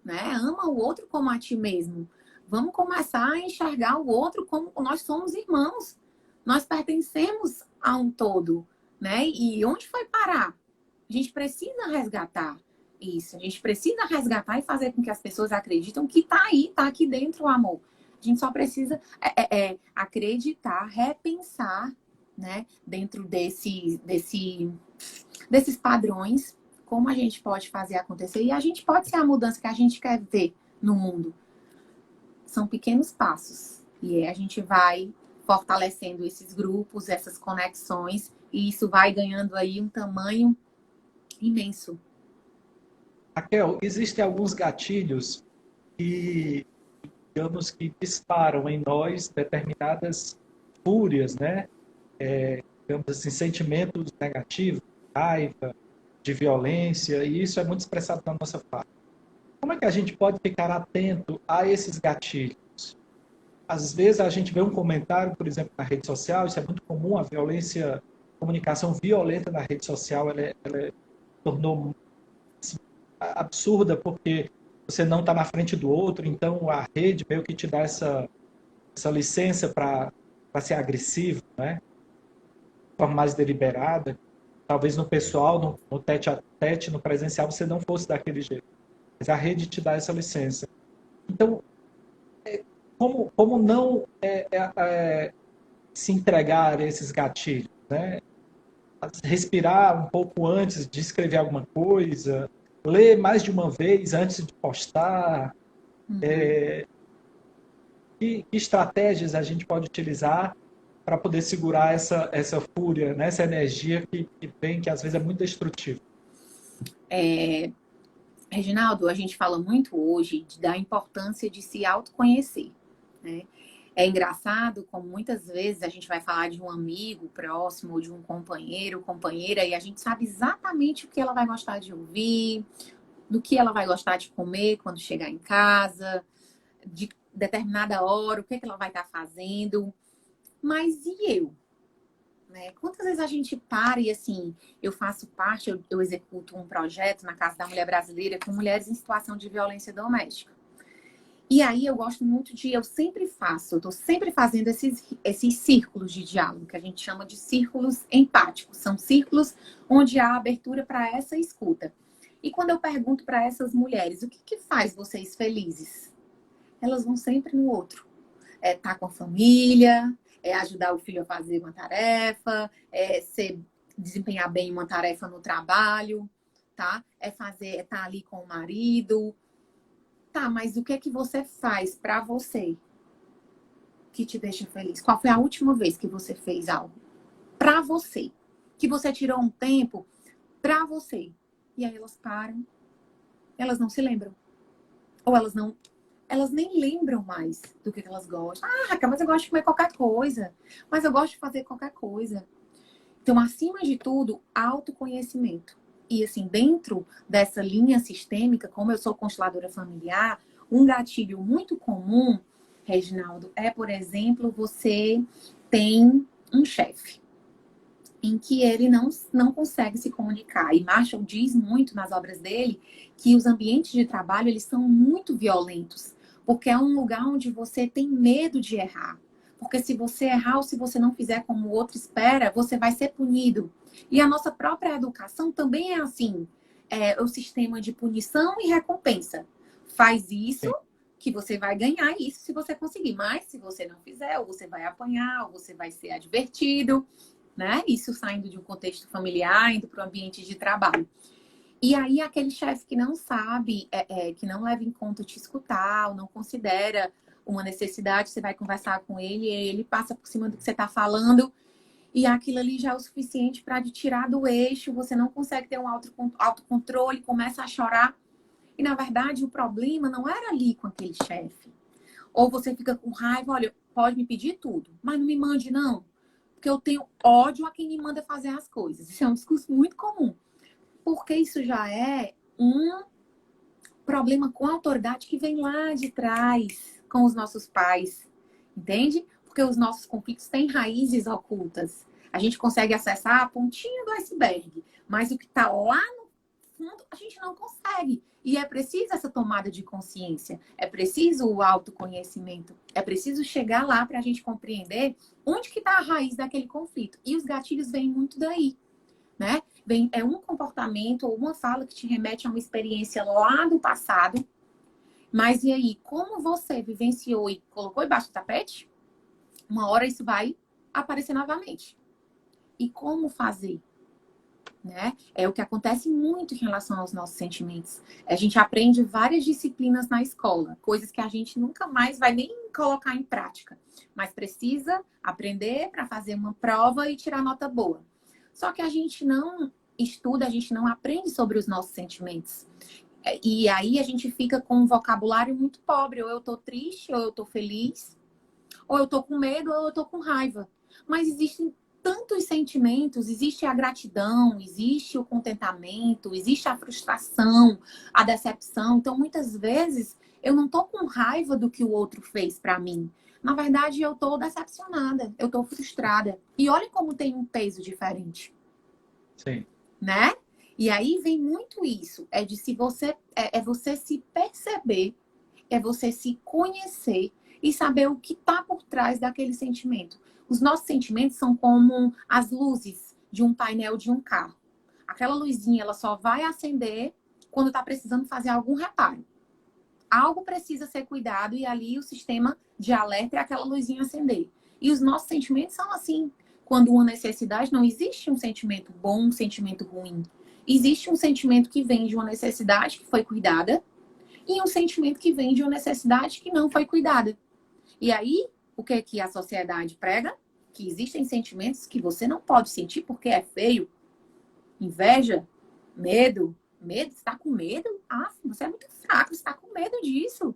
né? Ama o outro como a ti mesmo. Vamos começar a enxergar o outro como nós somos irmãos. Nós pertencemos a um todo, né? E onde foi parar? A gente precisa resgatar isso. A gente precisa resgatar e fazer com que as pessoas acreditem que tá aí, tá aqui dentro o amor. A gente só precisa acreditar, repensar, né? Dentro desse desses padrões, como a gente pode fazer acontecer. E a gente pode ser a mudança que a gente quer ver no mundo. São pequenos passos. E aí a gente vai fortalecendo esses grupos, essas conexões, e isso vai ganhando aí um tamanho imenso. Raquel, existem alguns gatilhos que, digamos que disparam em nós determinadas fúrias, né? Digamos assim, sentimentos negativos, raiva, de violência, e isso é muito expressado na nossa fala. Como é que a gente pode ficar atento a esses gatilhos? Às vezes a gente vê um comentário, por exemplo, na rede social, isso é muito comum, a violência, a comunicação violenta na rede social, ela tornou assim, absurda porque você não está na frente do outro, então a rede meio que te dá essa licença para ser agressivo, né? De forma mais deliberada. Talvez no pessoal, no tete a tete, no presencial, você não fosse daquele jeito. Mas a rede te dá essa licença. Então, como não se entregar a esses gatilhos, né? Respirar um pouco antes de escrever alguma coisa, ler mais de uma vez antes de postar. Que estratégias a gente pode utilizar para poder segurar essa fúria, né? Essa energia que vem, que às vezes é muito destrutiva? Reginaldo, a gente fala muito hoje da importância de se autoconhecer, né? É engraçado como muitas vezes a gente vai falar de um amigo próximo, ou de um companheiro, companheira, e a gente sabe exatamente o que ela vai gostar de ouvir, do que ela vai gostar de comer quando chegar em casa, de determinada hora, o que ela vai estar fazendo. Mas e eu? Né? Quantas vezes a gente para e assim, eu faço parte, eu executo um projeto na Casa da Mulher Brasileira com mulheres em situação de violência doméstica. E aí eu gosto muito eu sempre faço, eu estou sempre fazendo esses círculos de diálogo, que a gente chama de círculos empáticos. São círculos onde há abertura para essa escuta. E quando eu pergunto para essas mulheres, o que faz vocês felizes? Elas vão sempre no outro. É estar com a família, é ajudar o filho a fazer uma tarefa, desempenhar bem uma tarefa no trabalho, tá? É estar ali com o marido. Tá, mas o que é que você faz para você que te deixa feliz? Qual foi a última vez que você fez algo para você? Que você tirou um tempo para você? E aí elas param, elas não se lembram. Ou elas nem lembram mais do que elas gostam. Ah, Raquel, mas eu gosto de comer qualquer coisa. Mas eu gosto de fazer qualquer coisa. Então, acima de tudo, autoconhecimento. E assim, dentro dessa linha sistêmica, como eu sou consteladora familiar, um gatilho muito comum, Reginaldo, é, por exemplo, você tem um chefe em que ele não consegue se comunicar. E Marshall diz muito nas obras dele que os ambientes de trabalho, eles são muito violentos, porque é um lugar onde você tem medo de errar. Porque se você errar ou se você não fizer como o outro espera, você vai ser punido. E a nossa própria educação também é assim. É o sistema de punição e recompensa. Faz isso que você vai ganhar isso se você conseguir. Mas se você não fizer, ou você vai apanhar, ou você vai ser advertido. Né? Isso saindo de um contexto familiar, indo para o ambiente de trabalho. E aí, aquele chefe que não sabe, que não leva em conta te escutar, ou não considera uma necessidade, você vai conversar com ele, e ele passa por cima do que você está falando, e aquilo ali já é o suficiente para te tirar do eixo, você não consegue ter um autocontrole, começa a chorar. E, na verdade, o problema não era ali com aquele chefe. Ou você fica com raiva, olha, pode me pedir tudo, mas não me mande, não. Porque eu tenho ódio a quem me manda fazer as coisas. Isso é um discurso muito comum. Porque isso já é um problema com a autoridade que vem lá de trás, com os nossos pais. Entende? Porque os nossos conflitos têm raízes ocultas. A gente consegue acessar a pontinha do iceberg. Mas o que está lá no fundo, a gente não consegue. E é preciso essa tomada de consciência. É preciso o autoconhecimento. É preciso chegar lá para a gente compreender onde que está a raiz daquele conflito. E os gatilhos vêm muito daí, né? É um comportamento ou uma fala que te remete a uma experiência lá do passado. Mas e aí, como você vivenciou e colocou embaixo do tapete, uma hora isso vai aparecer novamente. E como fazer? né? É o que acontece muito em relação aos nossos sentimentos. A gente aprende várias disciplinas na escola, coisas que a gente nunca mais vai nem colocar em prática, mas precisa aprender para fazer uma prova e tirar nota boa. Só que a gente não estuda, a gente não aprende sobre os nossos sentimentos. E aí a gente fica com um vocabulário muito pobre. Ou eu tô triste, ou eu tô feliz, ou eu tô com medo, ou eu tô com raiva. Mas existem tantos sentimentos, existe a gratidão, existe o contentamento, existe a frustração, a decepção. Então, muitas vezes, eu não tô com raiva do que o outro fez para mim. Na verdade, eu tô decepcionada, eu tô frustrada. E olha como tem um peso diferente. Sim. Né? E aí vem muito isso, é de se você é você se perceber, é você se conhecer e saber o que está por trás daquele sentimento. Os nossos sentimentos são como as luzes de um painel de um carro. Aquela luzinha, ela só vai acender quando está precisando fazer algum reparo. Algo precisa ser cuidado e ali o sistema de alerta é aquela luzinha acender. E os nossos sentimentos são assim. Quando uma necessidade, não existe um sentimento bom, um sentimento ruim. Existe um sentimento que vem de uma necessidade que foi cuidada e um sentimento que vem de uma necessidade que não foi cuidada. E aí, o que é que a sociedade prega? Que existem sentimentos que você não pode sentir porque é feio. Inveja, medo. Medo? Você está com medo? Ah, você é muito fraco, você está com medo disso.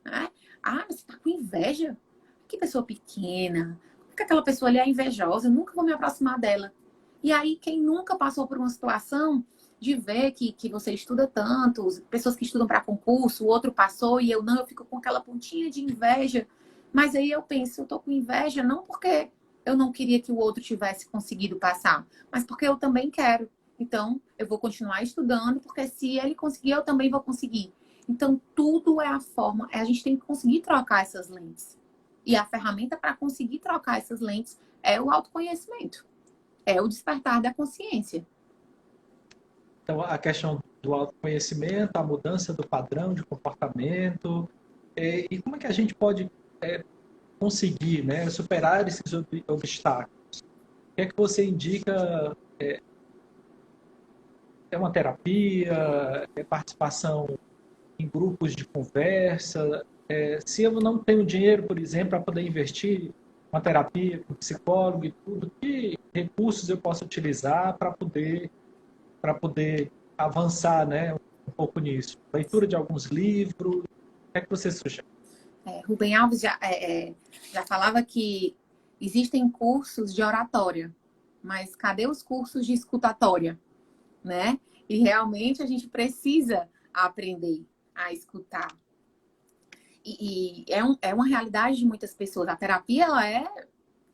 Né? Ah, você está com inveja? Que pessoa pequena. Porque aquela pessoa ali é invejosa, eu nunca vou me aproximar dela. E aí, quem nunca passou por uma situação de ver que você estuda tanto, pessoas que estudam para concurso, o outro passou e eu não, eu fico com aquela pontinha de inveja. Mas aí eu penso, eu tô com inveja não porque eu não queria que o outro tivesse conseguido passar, mas porque eu também quero. Então, eu vou continuar estudando, porque se ele conseguir, eu também vou conseguir. Então, tudo é a forma, a gente tem que conseguir trocar essas lentes. E a ferramenta para conseguir trocar essas lentes é o autoconhecimento, é o despertar da consciência. Então, a questão do autoconhecimento, a mudança do padrão de comportamento, e como é que a gente pode conseguir, né, superar esses obstáculos? O que é que você indica? É uma terapia? É participação em grupos de conversa? Se eu não tenho dinheiro, por exemplo, para poder investir uma terapia com psicólogo e tudo, que recursos eu posso utilizar para poder avançar, né, um pouco nisso? Leitura de alguns livros, o que é que você sugere? Rubem Alves já falava que existem cursos de oratória, mas cadê os cursos de escutatória, né? E realmente a gente precisa aprender a escutar. E é uma realidade de muitas pessoas. A terapia, ela é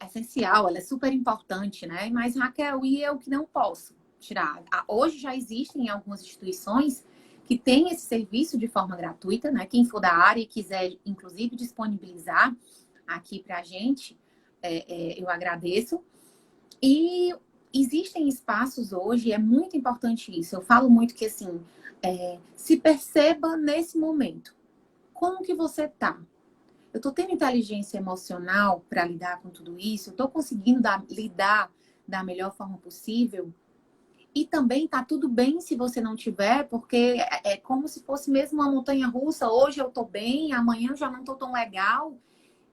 essencial, ela é super importante, né? Mas, Raquel, e eu que não posso tirar? Hoje já existem algumas instituições que têm esse serviço de forma gratuita, né? Quem for da área e quiser, inclusive, disponibilizar aqui para a gente, eu agradeço. E existem espaços hoje, é muito importante isso. Eu falo muito que, assim, se perceba nesse momento. Como que você tá? Eu estou tendo inteligência emocional para lidar com tudo isso? Eu estou conseguindo lidar da melhor forma possível? E também tá tudo bem se você não tiver, porque é como se fosse mesmo uma montanha russa. Hoje eu estou bem, amanhã eu já não estou tão legal.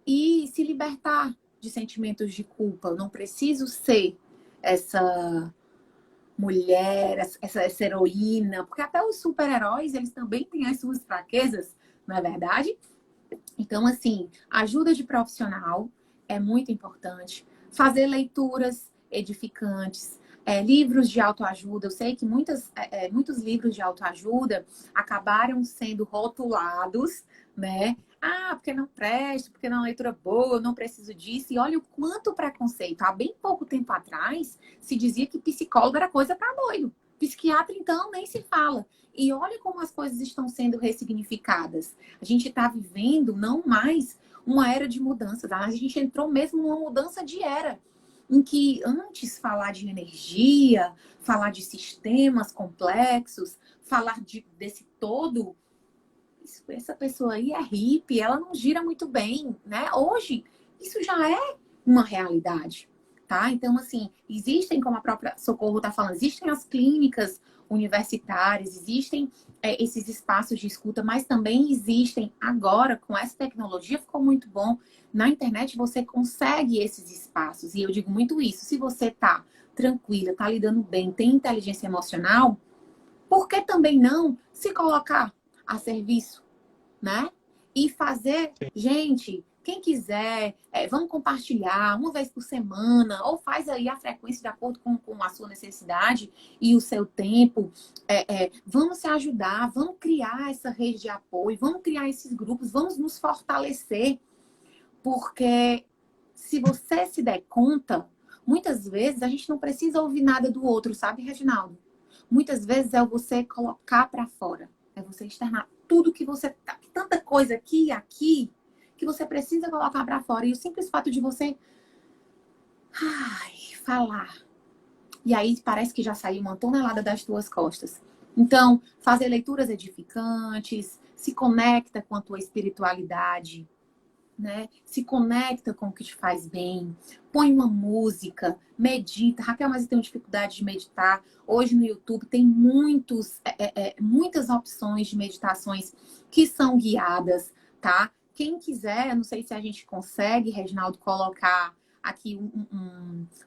E se libertar de sentimentos de culpa. Eu não preciso ser essa mulher, essa heroína, porque até os super-heróis, eles também têm as suas fraquezas, não é verdade? Então, assim, ajuda de profissional é muito importante. Fazer leituras edificantes, livros de autoajuda. Eu sei que muitos livros de autoajuda acabaram sendo rotulados, né? Ah, porque não presta, porque não é leitura boa, eu não preciso disso. E olha o quanto preconceito. Há bem pouco tempo atrás, se dizia que psicólogo era coisa para doido. Psiquiatra, então, nem se fala. E olha como as coisas estão sendo ressignificadas. A gente está vivendo não mais uma era de mudanças, a gente entrou mesmo numa mudança de era, em que antes falar de energia, falar de sistemas complexos, falar desse todo, essa pessoa aí é hippie, ela não gira muito bem, né? Hoje, isso já é uma realidade. tá? Então, assim, existem, como a própria Socorro está falando, existem as clínicas universitárias, existem esses espaços de escuta, mas também existem agora, com essa tecnologia, ficou muito bom. Na internet você consegue esses espaços, e eu digo muito isso, se você tá tranquila, tá lidando bem, tem inteligência emocional, por que também não se colocar a serviço, né? E fazer, gente, quem quiser, vamos compartilhar uma vez por semana, ou faz aí a frequência de acordo com a sua necessidade e o seu tempo. Vamos se ajudar, vamos criar essa rede de apoio, vamos criar esses grupos, vamos nos fortalecer, porque se você se der conta, muitas vezes a gente não precisa ouvir nada do outro, sabe, Reginaldo? Muitas vezes é você colocar para fora, é você externar tudo que você tá, tanta coisa aqui e aqui que você precisa colocar para fora. E o simples fato de você falar, e aí parece que já saiu uma tonelada das tuas costas. Então, fazer leituras edificantes, se conecta com a tua espiritualidade, né? Se conecta com o que te faz bem, põe uma música, medita. Raquel, mas eu tenho dificuldade de meditar. Hoje no YouTube tem muitas opções de meditações que são guiadas, tá? Quem quiser, não sei se a gente consegue, Reginaldo, colocar aqui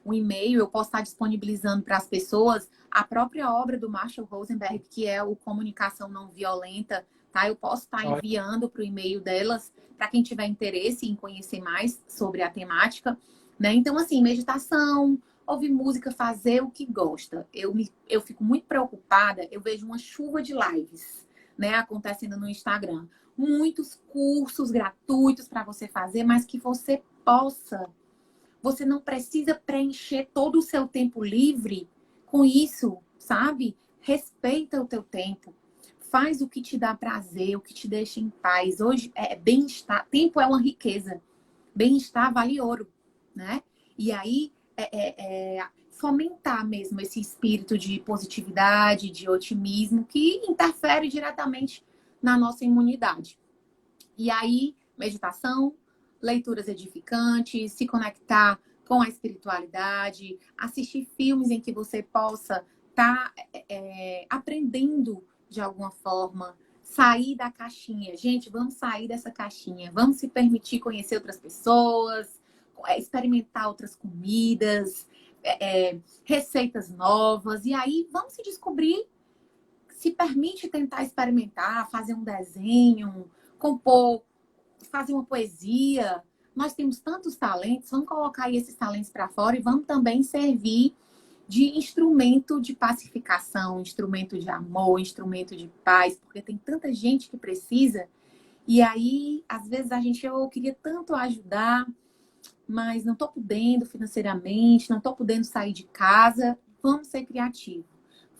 um e-mail, eu posso estar disponibilizando para as pessoas a própria obra do Marshall Rosenberg, que é o Comunicação Não Violenta, tá? Eu posso estar enviando para o e-mail delas, para quem tiver interesse em conhecer mais sobre a temática, né? Então, assim, meditação, ouvir música, fazer o que gosta. Eu fico muito preocupada, eu vejo uma chuva de lives, né, acontecendo no Instagram. Muitos cursos gratuitos para você fazer, mas que você possa. Você não precisa preencher todo o seu tempo livre com isso, sabe? Respeita o teu tempo. Faz o que te dá prazer, o que te deixa em paz. Hoje é bem-estar. Tempo é uma riqueza. Bem-estar vale ouro, né? E aí, fomentar mesmo esse espírito de positividade, de otimismo, que interfere diretamente na nossa imunidade. E aí, meditação, leituras edificantes, se conectar com a espiritualidade, assistir filmes em que você possa estar aprendendo de alguma forma, sair da caixinha. Gente, vamos sair dessa caixinha, vamos se permitir conhecer outras pessoas, experimentar outras comidas, receitas novas, e aí vamos se descobrir, se permite tentar experimentar, fazer um desenho, compor, fazer uma poesia. Nós temos tantos talentos, vamos colocar aí esses talentos para fora e vamos também servir de instrumento de pacificação, instrumento de amor, instrumento de paz, porque tem tanta gente que precisa. E aí, às vezes, eu queria tanto ajudar, mas não estou podendo financeiramente, não estou podendo sair de casa. Vamos ser criativos.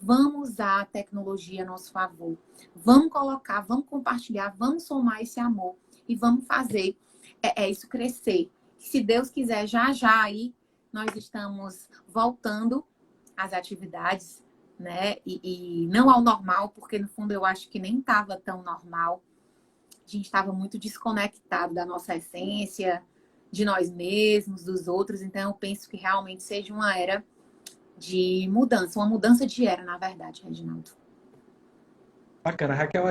Vamos usar a tecnologia a nosso favor. Vamos colocar, vamos compartilhar, vamos somar esse amor e vamos fazer isso crescer. Se Deus quiser, já já aí nós estamos voltando às atividades, né? E não ao normal, porque no fundo eu acho que nem estava tão normal. A gente estava muito desconectado da nossa essência, de nós mesmos, dos outros. Então eu penso que realmente seja uma era de mudança, uma mudança de era, na verdade, Reginaldo. Bacana, Raquel,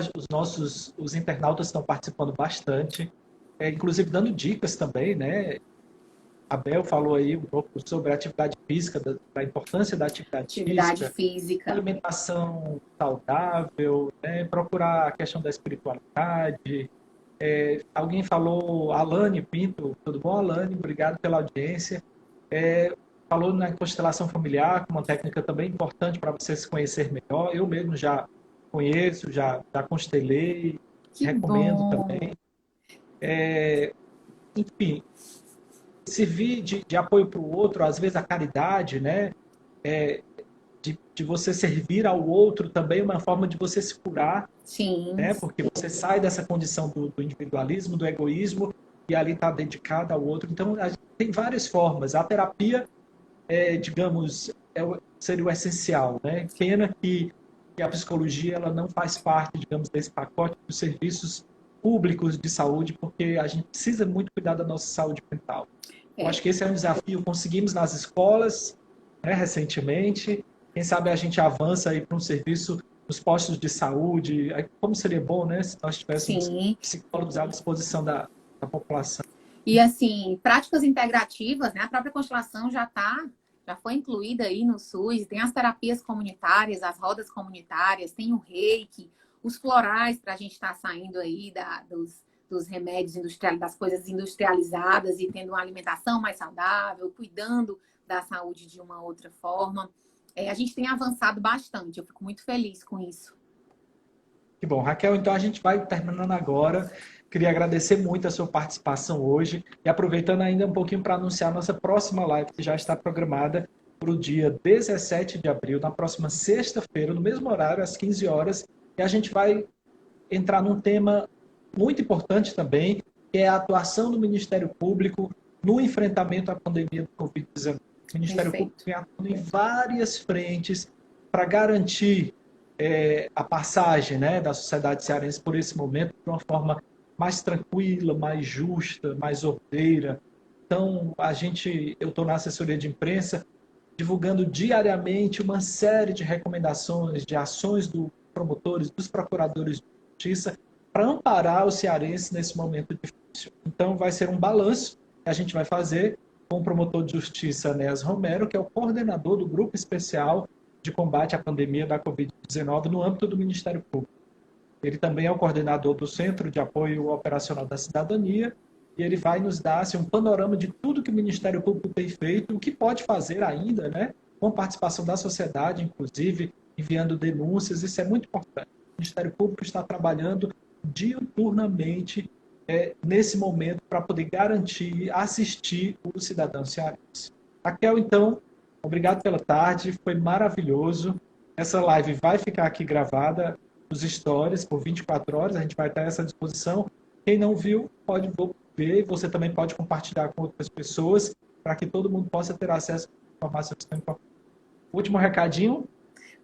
os internautas estão participando bastante, inclusive dando dicas também, né? A Bel falou aí um pouco sobre a atividade física, da importância da atividade física, alimentação saudável, né? Procurar a questão da espiritualidade. Alguém falou, Alane Pinto, tudo bom, Alane? Obrigado pela audiência. Falou na constelação familiar, uma técnica também importante para você se conhecer melhor. Eu mesmo já conheço, já constelei, recomendo também. Enfim, servir de apoio para o outro, às vezes a caridade, né? De você servir ao outro também é uma forma de você se curar. Sim. Né? Porque você sai dessa condição do individualismo, do egoísmo, e ali está dedicado ao outro. Então, tem várias formas. A terapia, digamos, seria o essencial. Né? Pena que a psicologia ela não faz parte, digamos, desse pacote dos serviços públicos de saúde, porque a gente precisa muito cuidar da nossa saúde mental. Eu acho que esse é um desafio. Conseguimos nas escolas, né, recentemente. Quem sabe a gente avança aí para um serviço nos postos de saúde. Como seria bom, né, se nós tivéssemos Sim. psicólogos à disposição da população. E assim, práticas integrativas, né? A própria Constelação já foi incluída aí no SUS, tem as terapias comunitárias, as rodas comunitárias, tem o reiki, os florais para a gente estar saindo aí dos remédios industriais, das coisas industrializadas e tendo uma alimentação mais saudável, cuidando da saúde de uma outra forma. A gente tem avançado bastante, eu fico muito feliz com isso. Que bom, Raquel, então a gente vai terminando agora. Queria agradecer muito a sua participação hoje e aproveitando ainda um pouquinho para anunciar a nossa próxima live, que já está programada para o dia 17 de abril, na próxima sexta-feira, no mesmo horário, às 15 horas, e a gente vai entrar num tema muito importante também, que é a atuação do Ministério Público no enfrentamento à pandemia do Covid-19. O Ministério Público vem atuando em várias frentes para garantir a passagem, né, da sociedade cearense por esse momento de uma forma mais tranquila, mais justa, mais ordeira. Então, eu estou na assessoria de imprensa divulgando diariamente uma série de recomendações, de ações dos promotores, dos procuradores de justiça para amparar os cearenses nesse momento difícil. Então, vai ser um balanço que a gente vai fazer com o promotor de justiça, Néas Romero, que é o coordenador do Grupo Especial de Combate à Pandemia da Covid-19 no âmbito do Ministério Público. Ele também é o coordenador do Centro de Apoio Operacional da Cidadania e ele vai nos dar assim, um panorama de tudo que o Ministério Público tem feito, o que pode fazer ainda, né, com participação da sociedade, inclusive enviando denúncias. Isso é muito importante. O Ministério Público está trabalhando diuturnamente nesse momento para poder garantir, assistir o cidadão cearense. Raquel, então, obrigado pela tarde, foi maravilhoso. Essa live vai ficar aqui gravada nos stories por 24 horas, a gente vai estar a essa disposição. Quem não viu, pode ver, você também pode compartilhar com outras pessoas, para que todo mundo possa ter acesso a informações tão importantes. Último recadinho?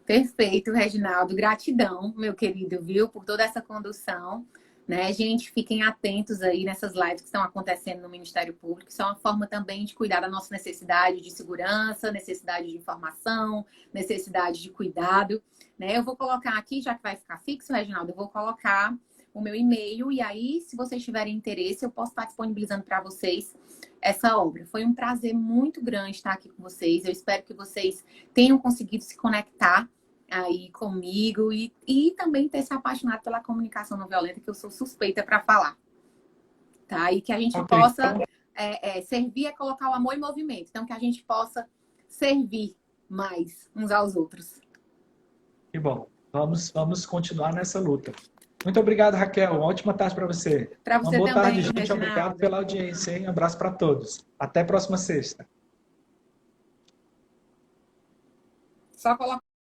Perfeito, Reginaldo. Gratidão, meu querido, viu, por toda essa condução. Né, gente, fiquem atentos aí nessas lives que estão acontecendo no Ministério Público. Isso é uma forma também de cuidar da nossa necessidade de segurança, necessidade de informação, necessidade de cuidado. Né? Eu vou colocar aqui, já que vai ficar fixo, Reginaldo, eu vou colocar o meu e-mail e aí, se vocês tiverem interesse, eu posso estar disponibilizando para vocês essa obra. Foi um prazer muito grande estar aqui com vocês. Eu espero que vocês tenham conseguido se conectar aí comigo e também ter se apaixonado pela comunicação não violenta, que eu sou suspeita para falar, tá? E que a gente possa servir a colocar o amor em movimento, então que a gente possa servir mais uns aos outros. Que bom, vamos continuar nessa luta. Muito obrigado, Raquel, uma ótima tarde para você. Para você uma boa também, tarde, gente, Reginaldo. Obrigado pela audiência, hein? Um abraço para todos, até a próxima sexta. Só colocar